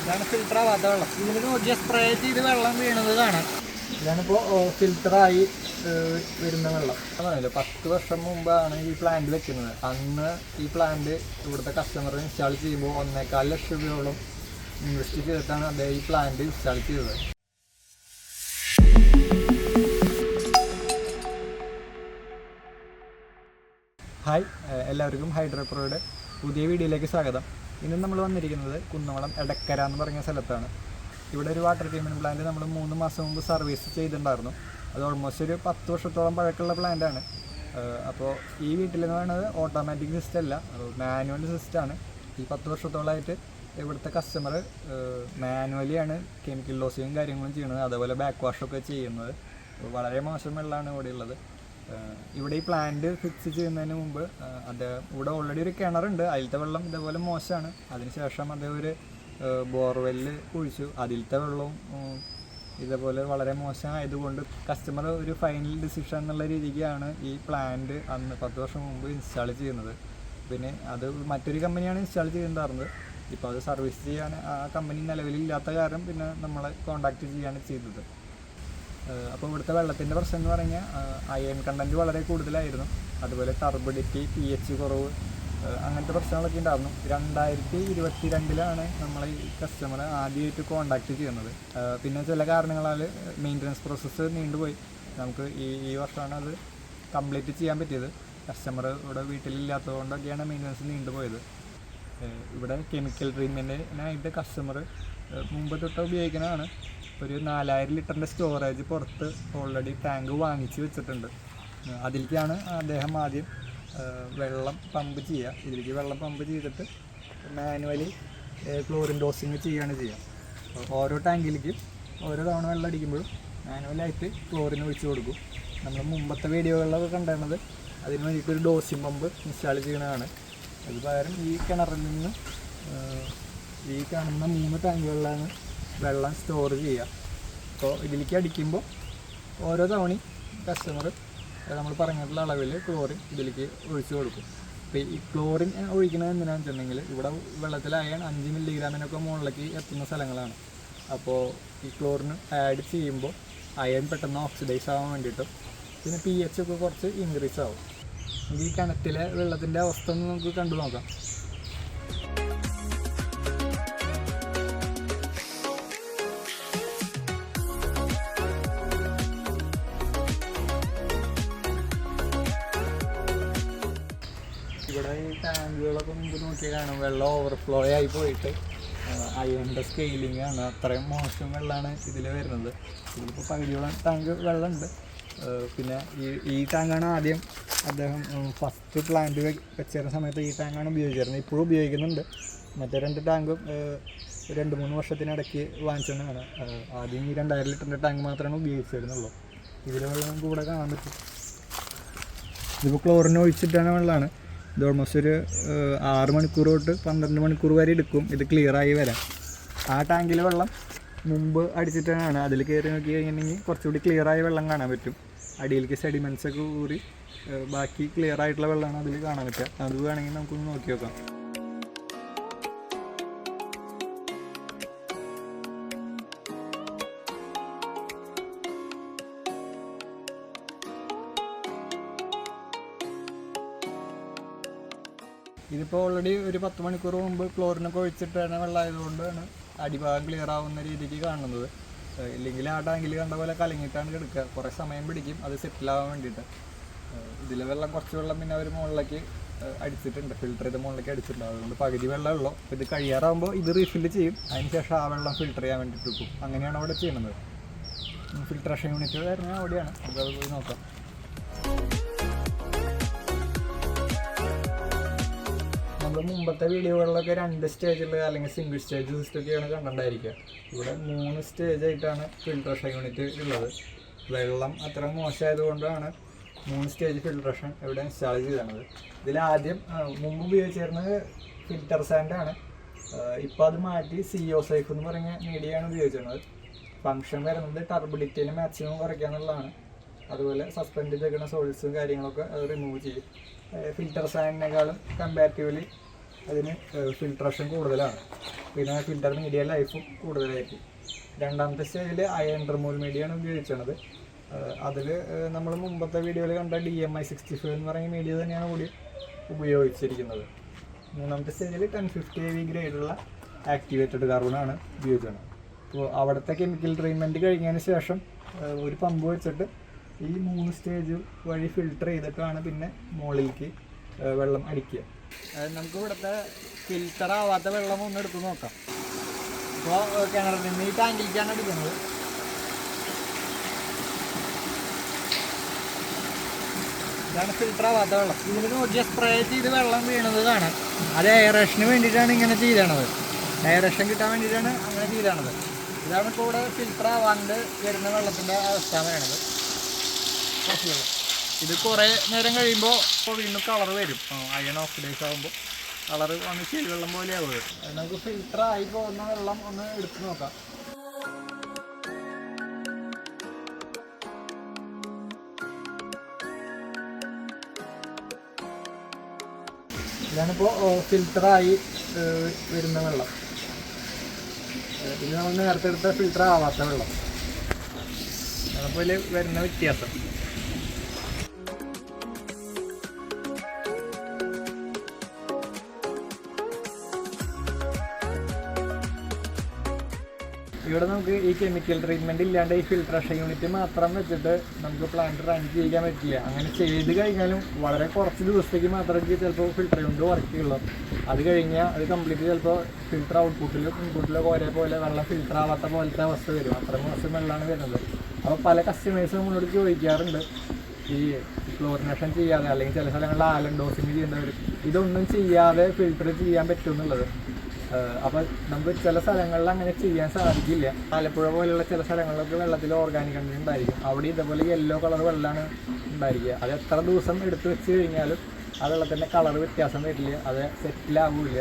ഇതാണ് ഫിൽറ്റർ ആവാത്ത വെള്ളം. ഇതിൽ നോക്കിയാൽ സ്പ്രേ ചെയ്ത് വെള്ളം വീണത് കാണാം. ഇതാണിപ്പോൾ ഫിൽറ്ററായി വരുന്ന വെള്ളം. അതല്ല, 10 വർഷം മുമ്പാണ് ഈ പ്ലാന്റ് വെക്കുന്നത്. അന്ന് ഈ പ്ലാന്റ് ഇവിടുത്തെ കസ്റ്റമർ ഇൻസ്റ്റാൾ ചെയ്യുമ്പോൾ 1.25 ലക്ഷം രൂപയോളം ഇൻവെസ്റ്റ് ചെയ്തിട്ടാണ് അദ്ദേഹം ഈ പ്ലാന്റ് ഇൻസ്റ്റാൾ ചെയ്തത്. ഹായ്, എല്ലാവർക്കും ഹൈഡ്രോപ്രോയുടെ പുതിയ വീഡിയോയിലേക്ക് സ്വാഗതം. ഇന്ന് നമ്മൾ വന്നിരിക്കുന്നത് കുന്നംകുളം എടക്കര എന്ന് പറഞ്ഞ സ്ഥലത്താണ്. ഇവിടെ ഒരു വാട്ടർ ട്രീറ്റ്മെൻറ്റ് പ്ലാന്റ് നമ്മൾ 3 മാസം മുമ്പ് സർവീസ് ചെയ്തിട്ടുണ്ടായിരുന്നു. അത് ഓൾമോസ്റ്റ് ഒരു 10 വർഷത്തോളം പഴക്കമുള്ള പ്ലാന്റാണ്. അപ്പോൾ ഈ വീട്ടിലെന്ന് പറയുന്നത് ഓട്ടോമാറ്റിക് സിസ്റ്റം അല്ല, മാനുവൽ സിസ്റ്റമാണ്. ഈ 10 വർഷത്തോളമായിട്ട് ഇവിടുത്തെ കസ്റ്റമർ മാനുവലിയാണ് കെമിക്കൽ ലോസിങ്ങും കാര്യങ്ങളും ചെയ്യുന്നത്, അതേപോലെ ബാക്ക് വാഷൊക്കെ ചെയ്യുന്നത്. വളരെ മോശം വെള്ളമാണ് ഇവിടെ ഉള്ളത്. ഇവിടെ ഈ പ്ലാന്റ് ഫിക്സ് ചെയ്യുന്നതിന് മുമ്പ് ഇവിടെ ഓൾറെഡി ഒരു കിണറുണ്ട്, അതിലത്തെ വെള്ളം ഇതേപോലെ മോശമാണ്. അതിനുശേഷം അദ്ദേഹം ഒരു ബോർവെല്ല് കുഴിച്ചു, അതിലത്തെ വെള്ളവും ഇതേപോലെ വളരെ മോശമായതുകൊണ്ട് കസ്റ്റമർ ഒരു ഫൈനൽ ഡിസിഷൻ എന്നുള്ള രീതിക്കാണ് ഈ പ്ലാന്റ് അന്ന് 10 വർഷം മുമ്പ് ഇൻസ്റ്റാൾ ചെയ്യുന്നത്. പിന്നെ അത് മറ്റൊരു കമ്പനിയാണ് ഇൻസ്റ്റാൾ ചെയ്യുന്നുണ്ടായിരുന്നത്. ഇപ്പോൾ അത് സർവീസ് ചെയ്യാൻ ആ കമ്പനി നിലവിലില്ലാത്ത കാരണം പിന്നെ നമ്മളെ കോൺടാക്റ്റ് ചെയ്യാണ് ചെയ്തത്. അപ്പോൾ ഇവിടുത്തെ വെള്ളത്തിൻ്റെ പ്രശ്നം എന്ന് പറഞ്ഞാൽ അയൺ കണ്ടൻറ്റ് വളരെ കൂടുതലായിരുന്നു, അതുപോലെ ടർബിഡിറ്റി, pH കുറവ്, അങ്ങനത്തെ പ്രശ്നങ്ങളൊക്കെ ഉണ്ടായിരുന്നു. 2022 നമ്മൾ ഈ കസ്റ്റമറെ ആദ്യമായിട്ട് കോൺടാക്റ്റ് ചെയ്യുന്നത്. പിന്നെ ചില കാരണങ്ങളാൽ മെയിൻ്റനൻസ് പ്രോസസ്സ് നീണ്ടുപോയി. നമുക്ക് ഈ വർഷമാണ് അത് കംപ്ലീറ്റ് ചെയ്യാൻ പറ്റിയത്. കസ്റ്റമർ ഇവിടെ വീട്ടിലില്ലാത്തതുകൊണ്ടൊക്കെയാണ് മെയിൻ്റനൻസ് നീണ്ടുപോയത്. ഇവിടെ കെമിക്കൽ ട്രീറ്റ്മെൻറ്റിനായിട്ട് കസ്റ്റമർ മുമ്പ് തൊട്ട് ഉപയോഗിക്കുന്നതാണ്. ഒരു 4000 ലിറ്ററിൻ്റെ സ്റ്റോറേജ് പുറത്ത് ഓൾറെഡി ടാങ്ക് വാങ്ങിച്ച് വെച്ചിട്ടുണ്ട്. അതിലേക്കാണ് അദ്ദേഹം ആദ്യം വെള്ളം പമ്പ് ചെയ്യുക. ഇതിലേക്ക് വെള്ളം പമ്പ് ചെയ്തിട്ട് മാനുവലി ക്ലോറിൻ ഡോസിങ് ചെയ്യുകയാണ് ചെയ്യുക. ഓരോ ടാങ്കിലേക്കും ഓരോ തവണ വെള്ളം അടിക്കുമ്പോഴും മാനുവലായിട്ട് ക്ലോറിൻ ഒഴിച്ച് കൊടുക്കും. നമ്മൾ മുമ്പത്തെ വീഡിയോകളിലൊക്കെ കണ്ടിരുന്നത് അതിന് വേണ്ടിയിട്ടൊരു ഡോസിങ് പമ്പ് ഇൻസ്റ്റാൾ ചെയ്യണതാണ്. അത് പകരം ഈ കിണറിൽ നിന്ന് ഈ കാണുന്ന 3 ടാങ്കുകളിലാണ് വെള്ളം സ്റ്റോർ ചെയ്യുക. അപ്പോൾ ഇതിലേക്ക് അടിക്കുമ്പോൾ ഓരോ തവണയും കസ്റ്റമർ നമ്മൾ പറഞ്ഞിട്ടുള്ള അളവിൽ ക്ലോറിൻ ഇതിലേക്ക് ഒഴിച്ച് കൊടുക്കും. അപ്പോൾ ഈ ക്ലോറിൻ ഒഴിക്കുന്നത് എന്തിനാണെന്ന് വെച്ചിട്ടുണ്ടെങ്കിൽ ഇവിടെ വെള്ളത്തിൽ അയൺ 5 മില്ലിഗ്രാമിനൊക്കെ മുകളിലേക്ക് എത്തുന്ന സ്ഥലങ്ങളാണ്. അപ്പോൾ ഈ ക്ലോറിൻ ആഡ് ചെയ്യുമ്പോൾ അയൺ പെട്ടെന്ന് ഓക്സിഡൈസ് ആവാൻ വേണ്ടിയിട്ടും പിന്നെ pH ഒക്കെ കുറച്ച് ഇൻക്രീസ് ആവും. ഈ കിണറ്റിലെ വെള്ളത്തിൻ്റെ അവസ്ഥ ഒന്ന് നമുക്ക് കണ്ടു നോക്കാം. ഇവിടെ ഈ ടാങ്കുകളൊക്കെ മുമ്പ് നോക്കിയാൽ കാണും വെള്ളം ഓവർഫ്ലോ ആയി പോയിട്ട് അയണിൻ്റെ സ്കെയിലിംഗ് ആണ്. അത്രയും മോശം വെള്ളമാണ് ഇതിൽ വരുന്നത്. ഇതിലിപ്പോൾ പകുതിയോളം ടാങ്ക് വെള്ളമുണ്ട്. പിന്നെ ഈ ടാങ്കാണ് ആദ്യം അദ്ദേഹം ഫസ്റ്റ് പ്ലാന്റ് വെച്ചിരുന്ന സമയത്ത് ഈ ടാങ്കാണ് ഉപയോഗിച്ചിരുന്നത്. ഇപ്പോഴും ഉപയോഗിക്കുന്നുണ്ട്. മറ്റേ 2 ടാങ്കും 2-3 വർഷത്തിനിടയ്ക്ക് വാങ്ങിച്ചതാണ്. ആദ്യം ഈ 2000 ലിറ്ററിൻ്റെ ടാങ്ക് മാത്രമാണ് ഉപയോഗിച്ചിരുന്നുള്ളൂ. ഇതിലെ വെള്ളം നമുക്ക് ഇവിടെ കാണാൻ പറ്റും. ഇതിപ്പോൾ ക്ലോറിൻ ഒഴിച്ചിട്ടാണ് വെള്ളമാണ്. ഇത് ഓൾമോസ്റ്റ് ഒരു 6 മണിക്കൂർ തൊട്ട് 12 മണിക്കൂർ വരെ എടുക്കും ഇത് ക്ലിയറായി വരാൻ. ആ ടാങ്കിലെ വെള്ളം മുമ്പ് അടിച്ചിട്ടാണ് അതിൽ കയറി നോക്കി കഴിഞ്ഞിട്ടുണ്ടെങ്കിൽ കുറച്ചുകൂടി ക്ലിയറായ വെള്ളം കാണാൻ പറ്റും. അടിയിലേക്ക് സെഡിമെൻറ്റ്സ് ഒക്കെ ഊറി ബാക്കി ക്ലിയർ ആയിട്ടുള്ള വെള്ളമാണ് അതിൽ കാണാൻ പറ്റുക. അത് വേണമെങ്കിൽ നമുക്കൊന്ന് നോക്കി നോക്കാം. ഇതിപ്പോൾ ഓൾറെഡി ഒരു 10 മണിക്കൂർ മുമ്പ് ക്ലോറിനൊക്കെ ഒഴിച്ചിട്ടാണ് വെള്ളമായതുകൊണ്ടാണ് അടിഭാഗം ക്ലിയർ ആവുന്ന രീതിക്ക് കാണുന്നത്. ഇല്ലെങ്കിൽ ആ ടാങ്കിൽ കണ്ട പോലെ കലങ്ങിയിട്ടാണ് കിടക്കുക. കുറേ സമയം പിടിക്കും അത് സെറ്റിലാവാൻ വേണ്ടിയിട്ട്. ഇതിലെ വെള്ളം കുറച്ച് വെള്ളം പിന്നെ അവർ മുകളിലേക്ക് അടിച്ചിട്ടുണ്ട്, ഫിൽറ്റർ ചെയ്ത് മുകളിലേക്ക് അടിച്ചിട്ടുണ്ട്. അതുകൊണ്ട് പകുതി വെള്ളമുള്ളൂ. അപ്പോൾ ഇത് കഴിയാറാകുമ്പോൾ ഇത് റീഫില്ല് ചെയ്യും. അതിനുശേഷം ആ വെള്ളം ഫിൽറ്റർ ചെയ്യാൻ വേണ്ടിയിട്ട് വെക്കും. അങ്ങനെയാണ് അവിടെ ചെയ്യുന്നത്. ഫിൽട്രേഷൻ യൂണിറ്റ് വരുന്നത് അവിടെയാണ്. നമുക്കത് പോയി നോക്കാം. നമ്മൾ മുമ്പത്തെ വീഡിയോകളിലൊക്കെ 2 സ്റ്റേജിൽ അല്ലെങ്കിൽ സിംഗിൾ സ്റ്റേജ് സിസ്റ്റമൊക്കെയാണ് കണ്ടിട്ടുണ്ടായിരിക്കുക. ഇവിടെ 3 സ്റ്റേജായിട്ടാണ് ഫിൽട്രേഷൻ യൂണിറ്റ് ഉള്ളത്. വെള്ളം അത്ര മോശമായതുകൊണ്ടാണ് 3 സ്റ്റേജ് ഫിൽട്രേഷൻ ഇവിടെ ഇൻസ്റ്റാൾ ചെയ്തത്. ഇതിലാദ്യം മുമ്പ് ഉപയോഗിച്ചിരുന്നത് ഫിൽറ്റർ സാൻഡാണ്. ഇപ്പോൾ അത് മാറ്റി CO സൈഫ് എന്ന് പറഞ്ഞ മീഡിയയാണ് ഉപയോഗിച്ചിരുന്നത്. ഫംഗ്ഷൻ വരുന്നത് ടർബിഡിറ്റിനെ മാക്സിമം കുറയ്ക്കുക എന്നുള്ളതാണ്. അതുപോലെ സസ്പെൻഡ് ചെയ്തേക്കുന്ന സോൾട്സും കാര്യങ്ങളൊക്കെ അത് റിമൂവ് ചെയ്യും. ഫിൽറ്റർ സാൻഡിനേക്കാളും കമ്പാരിറ്റീവ്ലി അതിന് ഫിൽട്രേഷൻ കൂടുതലാണ്, പിന്നെ ഫിൽറ്റർ മീഡിയ ലൈഫും കൂടുതലായിരിക്കും. രണ്ടാമത്തെ സ്റ്റേജിൽ അയൺ റിമൂവൽ മീഡിയയാണ് ഉപയോഗിച്ചത്. അതിൽ നമ്മൾ മുമ്പത്തെ വീഡിയോയിൽ കണ്ട DMI65 എന്ന് പറയുന്ന മീഡിയ തന്നെയാണ് കൂടി ഉപയോഗിച്ചിരിക്കുന്നത്. മൂന്നാമത്തെ സ്റ്റേജിൽ 1050 AV ഗ്രേഡുള്ള ആക്ടിവേറ്റഡ് കാർബണാണ് ഉപയോഗിച്ചത്. അപ്പോൾ അവിടുത്തെ കെമിക്കൽ ട്രീറ്റ്മെൻറ്റ് കഴിഞ്ഞതിന് ശേഷം ഒരു പമ്പ് വെച്ചിട്ട് ഈ 3 സ്റ്റേജ് വഴി ഫിൽട്ടർ ചെയ്തിട്ടാണ് പിന്നെ മുകളിലേക്ക് വെള്ളം അടിക്കുക. നമുക്ക് ഇവിടുത്തെ ഫിൽറ്റർ ആവാത്ത വെള്ളം ഒന്ന് എടുത്ത് നോക്കാം. അപ്പോൾ കിണറിൽ നിന്ന് ഈ ടാങ്കിലേക്കാണ് എടുക്കുന്നത്. ഇതാണ് ഫിൽറ്റർ ആവാത്ത വെള്ളം. ഇതിൽ നോക്കിയാൽ സ്പ്രേ ചെയ്ത് വെള്ളം വീണത് കാണാം. അത് എയറേഷന് വേണ്ടിയിട്ടാണ് ഇങ്ങനെ ചെയ്തത്. എയറേഷൻ കിട്ടാൻ വേണ്ടിയിട്ടാണ് അങ്ങനെ ചെയ്തത്. ഇതാണ് ഇപ്പോൾ ഇവിടെ ഫിൽറ്റർ ആവാണ്ട് വരുന്ന വെള്ളത്തിൻ്റെ അവസ്ഥ വേണത്. ഇത് കുറേ നേരം കഴിയുമ്പോൾ വീണ്ടും കളർ വരും. അയൺ ഓക്സിഡൈസ് ആകുമ്പോൾ കളർ വന്ന് ചെളി വെള്ളം പോലെ ആവുക. നമുക്ക് ഫിൽറ്റർ ആയി പോകുന്ന വെള്ളം ഒന്ന് എടുത്ത് നോക്കാം. ഇതാണിപ്പോൾ ഫിൽറ്ററായി വരുന്ന വെള്ളം. ഇത് നമ്മൾ നേരത്തെ എടുത്ത ഫിൽറ്റർ ആവാത്ത വെള്ളം. അതുപോലെ വരുന്ന വ്യത്യാസം. ഇവിടെ നമുക്ക് ഈ കെമിക്കൽ ട്രീറ്റ്മെൻറ്റ് ഇല്ലാണ്ട് ഈ ഫിൽട്രേഷൻ യൂണിറ്റ് മാത്രം വെച്ചിട്ട് നമുക്ക് പ്ലാന്റ് റൺ ചെയ്യാൻ പറ്റില്ല. അങ്ങനെ ചെയ്ത് കഴിഞ്ഞാലും വളരെ കുറച്ച് ദിവസത്തേക്ക് മാത്രമേ ചിലപ്പോൾ ഫിൽട്ടർ യൂണിറ്റ് വർക്ക് ചെയ്യുള്ളൂ. അത് കഴിഞ്ഞാൽ അത് കംപ്ലീറ്റ് ചിലപ്പോൾ ഫിൽട്ടർ ഔട്ട്പുട്ടിലും ഇൻപുട്ടിലൊക്കെ ഒരേപോലെ വെള്ളം ഫിൽട്ടർ ആവാത്ത പോലത്തെ അവസ്ഥ വരും. അത്ര മോശം വെള്ളമാണ് വരുന്നത്. അപ്പോൾ പല കസ്റ്റമേഴ്സും നമ്മളോട് ചോദിക്കാറുണ്ട്, ഈ ക്ലോറിനേഷൻ ചെയ്യാതെ അല്ലെങ്കിൽ ചില സ്ഥലങ്ങളിൽ ആലൻ ഡോസിങ് ചെയ്യേണ്ടവർ ഇതൊന്നും ചെയ്യാതെ ഫിൽട്ടർ ചെയ്യാൻ പറ്റുമെന്നുള്ളത്. അപ്പോൾ നമുക്ക് ചില സ്ഥലങ്ങളിൽ അങ്ങനെ ചെയ്യാൻ സാധിക്കില്ല. ആലപ്പുഴ പോലെയുള്ള ചില സ്ഥലങ്ങളിലൊക്കെ വെള്ളത്തിൽ ഓർഗാനിക് കണ്ടന്റ് ഉണ്ടായിരിക്കും. അവിടെ ഇതേപോലെ യെല്ലോ കളർ വെള്ളമാണ് ഉണ്ടായിരിക്കുക. അത് എത്ര ദിവസം എടുത്ത് വെച്ച് കഴിഞ്ഞാലും ആ വെള്ളത്തിൻ്റെ കളർ വ്യത്യാസം വരില്ല, അത് സെറ്റിലാവില്ല.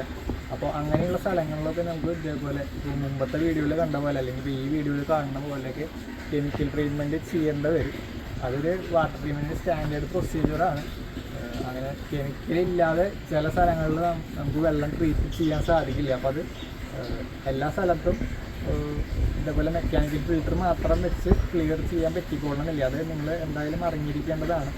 അപ്പോൾ അങ്ങനെയുള്ള സ്ഥലങ്ങളിലൊക്കെ നമുക്ക് ഇതേപോലെ മുമ്പത്തെ വീഡിയോയിൽ കണ്ട പോലെ അല്ലെങ്കിൽ ഈ വീഡിയോയിൽ കാണുന്ന പോലെയൊക്കെ കെമിക്കൽ ട്രീറ്റ്മെൻറ്റ് ചെയ്യേണ്ടി വരും. അതൊരു വാട്ടർ ട്രീറ്റ്മെൻറ്റ് സ്റ്റാൻഡേർഡ് പ്രൊസീജിയറാണ്. അങ്ങനെ കെമിക്കലില്ലാതെ ചില സ്ഥലങ്ങളിൽ നമുക്ക് വെള്ളം ട്രീറ്റ് ചെയ്യാൻ സാധിക്കില്ല. അപ്പോൾ അത് എല്ലാ സ്ഥലത്തും ഇതേപോലെ മെക്കാനിക്കൽ ഫിൽറ്റർ മാത്രം വെച്ച് ക്ലിയർ ചെയ്യാൻ പറ്റിക്കൊള്ളണമെന്നില്ല. അത് നിങ്ങൾ എന്തായാലും അറിഞ്ഞിരിക്കേണ്ടതാണ്.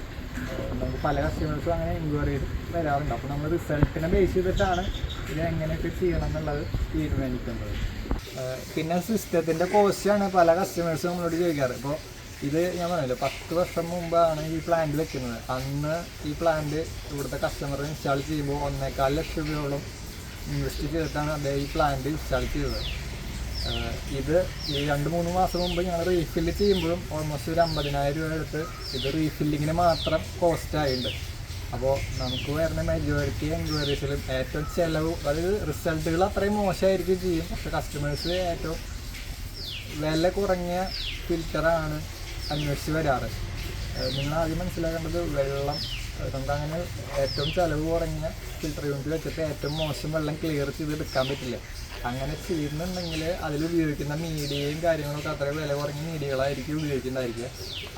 നമുക്ക് പല കസ്റ്റമേഴ്സും അങ്ങനെ എൻക്വയറി വരാറുണ്ട്. അപ്പോൾ നമ്മൾ റിസൾട്ടിനെ ബേസ് ചെയ്തിട്ടാണ് ഇത് എങ്ങനെയൊക്കെ ചെയ്യണം എന്നുള്ളത് തീരുമാനിക്കുന്നത്. പിന്നെ സിസ്റ്റത്തിൻ്റെ കോസ്റ്റാണ് പല കസ്റ്റമേഴ്സും നമ്മളോട് ചോദിക്കാറ്. ഇപ്പോൾ ഇത് ഞാൻ പറഞ്ഞല്ലോ 10 വർഷം മുമ്പാണ് ഈ പ്ലാന്റ് വെക്കുന്നത്. അന്ന് ഈ പ്ലാന്റ് ഇവിടുത്തെ കസ്റ്റമർ ഇൻസ്റ്റാൾ ചെയ്യുമ്പോൾ 1.25 ലക്ഷം രൂപയോളം ഇൻവെസ്റ്റ് ചെയ്തിട്ടാണ് അദ്ദേഹം ഈ പ്ലാന്റ് ഇൻസ്റ്റാൾ ചെയ്തത്. ഇത് ഈ 2-3 മാസം മുമ്പ് ഞങ്ങൾ റീഫില്ല് ചെയ്യുമ്പോഴും ഓൾമോസ്റ്റ് ഒരു 50,000 രൂപ എടുത്ത് ഇത് റീഫില്ലിങ്ങിന് മാത്രം കോസ്റ്റ് ആയിട്ടുണ്ട്. അപ്പോൾ നമുക്ക് വരുന്ന മെജോറിറ്റി എൻക്വയറീസിലും ഏറ്റവും ചിലവ്, അതായത് റിസൾട്ടുകൾ അത്രയും മോശമായിരിക്കും ചെയ്യും. പക്ഷേ കസ്റ്റമേഴ്സ് ഏറ്റവും വില കുറഞ്ഞ ഫിൽറ്ററാണ് അന്വേഷിച്ച് വരാറ്. നിങ്ങൾ ആദ്യം മനസ്സിലാക്കേണ്ടത് വെള്ളം നമുക്കങ്ങനെ ഏറ്റവും ചിലവ് കുറഞ്ഞ ഫിൽറ്റർ യൂണിറ്റ് വെച്ചിട്ട് ഏറ്റവും മോശം വെള്ളം ക്ലിയർ ചെയ്ത് എടുക്കാൻ പറ്റില്ല. അങ്ങനെ ചെയ്യുന്നുണ്ടെങ്കിൽ അതിൽ ഉപയോഗിക്കുന്ന മീഡിയയും കാര്യങ്ങളൊക്കെ അത്ര വില കുറഞ്ഞ മീഡിയകളായിരിക്കും ഉപയോഗിക്കുന്നുണ്ടായിരിക്കുക.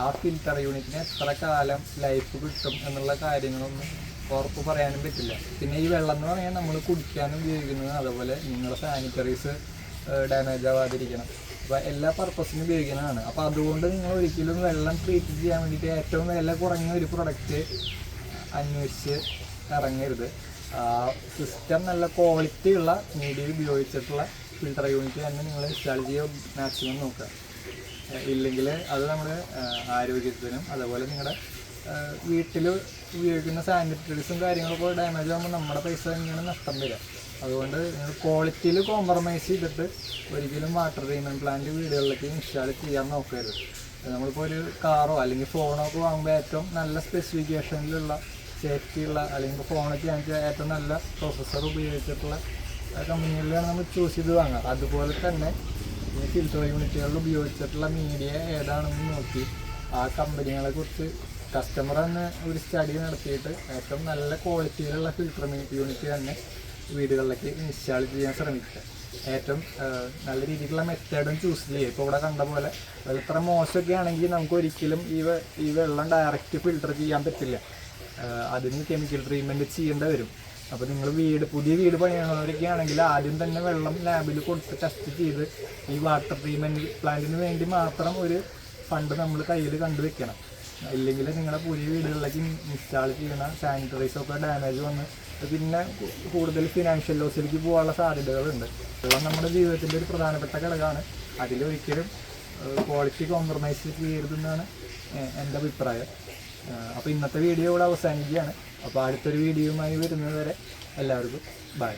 ആ ഫിൽറ്റർ യൂണിറ്റിന് എത്ര കാലം ലൈഫ് കിട്ടും എന്നുള്ള കാര്യങ്ങളൊന്നും ഉറപ്പ് പറയാനും പറ്റില്ല. പിന്നെ ഈ വെള്ളം എന്ന് പറഞ്ഞാൽ നമ്മൾ കുടിക്കാനും ഉപയോഗിക്കുന്നത്, അതുപോലെ നിങ്ങളുടെ സാനിറ്ററീസ് ഡാമേജ് ആവാതിരിക്കണം. അപ്പോൾ എല്ലാ പർപ്പസിനും ഉപയോഗിക്കുന്നതാണ്. അപ്പോൾ അതുകൊണ്ട് നിങ്ങൾ ഒരിക്കലും വെള്ളം ട്രീറ്റ് ചെയ്യാൻ വേണ്ടിയിട്ട് ഏറ്റവും വില കുറഞ്ഞ ഒരു പ്രൊഡക്റ്റ് അന്വേഷിച്ച് ഇറങ്ങരുത്. സിസ്റ്റം നല്ല ക്വാളിറ്റി ഉള്ള മീഡിയ ഉപയോഗിച്ചിട്ടുള്ള ഫിൽട്ടർ യൂണിറ്റ് തന്നെ നിങ്ങൾ ഇൻസ്റ്റാൾ ചെയ്യാൻ മാക്സിമം നോക്കുക. ഇല്ലെങ്കിൽ അത് നമ്മുടെ ആരോഗ്യത്തിനും അതുപോലെ നിങ്ങളുടെ വീട്ടിൽ ഉപയോഗിക്കുന്ന സാനിറ്ററീസും കാര്യങ്ങളൊക്കെ ഡാമേജ് ആകുമ്പോൾ നമ്മുടെ പൈസ തന്നെയാണ് നഷ്ടം വരിക. അതുകൊണ്ട് നിങ്ങൾ ക്വാളിറ്റിയിൽ കോംപ്രമൈസ് ചെയ്തിട്ട് ഒരിക്കലും വാട്ടർ ട്രീറ്റ്മെൻറ്റ് പ്ലാന്റ് വീടുകളിലേക്ക് ഇൻസ്റ്റാൾ ചെയ്യാൻ നോക്കരുത്. നമ്മളിപ്പോൾ ഒരു കാറോ അല്ലെങ്കിൽ ഫോണോ ഒക്കെ വാങ്ങുമ്പോൾ ഏറ്റവും നല്ല സ്പെസിഫിക്കേഷനിലുള്ള സേഫ്റ്റിയുള്ള അല്ലെങ്കിൽ ഫോണൊക്കെ ആണെങ്കിൽ ഏറ്റവും നല്ല പ്രോസസ്സർ ഉപയോഗിച്ചിട്ടുള്ള കമ്പനികളിലാണ് നമ്മൾ ചൂസ് ചെയ്ത് വാങ്ങുക. അതുപോലെ തന്നെ ഈ ഫിൽറ്റർ യൂണിറ്റുകളിൽ ഉപയോഗിച്ചിട്ടുള്ള മീഡിയ ഏതാണെന്ന് നോക്കി ആ കമ്പനികളെ കുറിച്ച് കസ്റ്റമർ തന്നെ ഒരു സ്റ്റഡി നടത്തിയിട്ട് ഏറ്റവും നല്ല ക്വാളിറ്റിയിലുള്ള ഫിൽറ്റർ യൂണിറ്റ് തന്നെ വീടുകളിലേക്ക് ഇൻസ്റ്റാൾ ചെയ്യാൻ ശ്രമിക്കുക. ഏറ്റവും നല്ല രീതിയിലുള്ള മെത്തേഡും ചൂസ് ചെയ്യുക. ഇപ്പോൾ ഇവിടെ കണ്ട പോലെ എത്ര മോശമൊക്കെ ആണെങ്കിൽ നമുക്ക് ഒരിക്കലും ഈ വെള്ളം ഡയറക്റ്റ് ഫിൽറ്റർ ചെയ്യാൻ പറ്റില്ല. അതിന് കെമിക്കൽ ട്രീറ്റ്മെൻറ്റ് ചെയ്യേണ്ടി വരും. അപ്പോൾ നിങ്ങൾ പുതിയ വീട് പണിയണവരൊക്കെ ആണെങ്കിൽ ആദ്യം തന്നെ വെള്ളം ലാബിൽ കൊടുത്ത് ടെസ്റ്റ് ചെയ്ത് ഈ വാട്ടർ ട്രീറ്റ്മെൻറ്റ് പ്ലാന്റിന് വേണ്ടി മാത്രം ഒരു ഫണ്ട് നമ്മൾ കയ്യിൽ കണ്ടുവെക്കണം. ഇല്ലെങ്കിൽ നിങ്ങളുടെ പുതിയ വീടുകളിലേക്ക് ഇൻസ്റ്റാൾ ചെയ്യുന്ന സാനിറ്ററീസൊക്കെ ഡാമേജ് വന്ന് പിന്നെ കൂടുതൽ ഫിനാൻഷ്യൽ ലോസിലേക്ക് പോകാനുള്ള സാധ്യതകളുണ്ട്. വെള്ളം നമ്മുടെ ജീവിതത്തിൻ്റെ ഒരു പ്രധാനപ്പെട്ട ഘടകമാണ്. അതിലൊരിക്കലും ക്വാളിറ്റി കോംപ്രമൈസ് ചെയ്യരുതെന്നാണ് എൻ്റെ അഭിപ്രായം. അപ്പോൾ ഇന്നത്തെ വീഡിയോ ഇവിടെ അവസാനിക്കുകയാണ്. അപ്പോൾ അടുത്തൊരു വീഡിയോയുമായി വരുന്നത് വരെ എല്ലാവർക്കും ബൈ.